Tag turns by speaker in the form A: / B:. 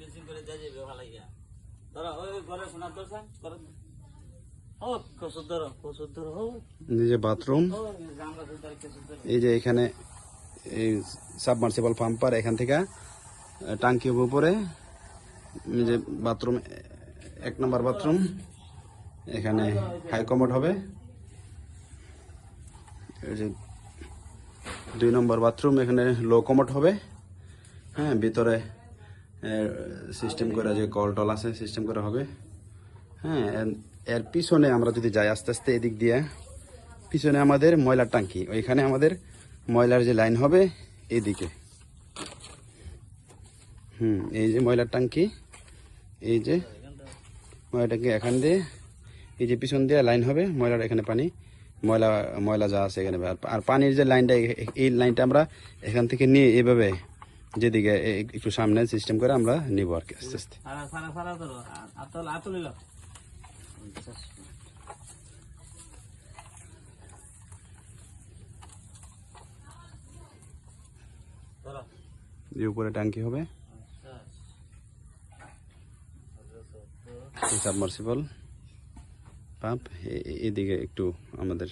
A: Finishing করে দিয়ে যাবে ভালো ইয়া ধরো ওই ঘরে শোনা তো স্যার করো ও কসুর ধরো ও
B: এই যে বাথরুম,
A: ও জামলা ধরে কসুর ধরো
B: এই যে এখানে এই সাবমার্সিবল পাম্পার এখান থেকে টাঙ্কি উপরে, এই যে বাথরুম 1 নম্বর বাথরুম, এখানে হাই কমোড হবে। এই যে 2 নম্বর বাথরুম, এখানে লো কমোড হবে। হ্যাঁ, ভিতরে সিস্টেম করে যে কল টল আছে সিস্টেম করে হবে। হ্যাঁ, এর পিছনে আমরা যদি যাই আস্তে আস্তে এদিক দিয়ে, পিছনে আমাদের ময়লার টাঙ্কি, ওইখানে আমাদের ময়লার যে লাইন হবে এইদিকে। এই যে ময়লার টাঙ্কি, এই যে ময়লা টাঙ্কি এখান দিয়ে, এই যে পিছন দিয়ে লাইন হবে ময়লার, এখানে পানি ময়লা যা আছে এখানে। আর পানির যে লাইনটা, এই লাইনটা আমরা এখান থেকে নিয়ে এইভাবে যেদিকে একটু সামনে সিস্টেম করে আমরা নিব আর কি আস্তে আস্তে।
A: সারা ধরো আতল নিল ধরো
B: যে উপরে টাঙ্কি হবে, সাবমার্সিবল পাম্প, এদিকে একটু আমাদের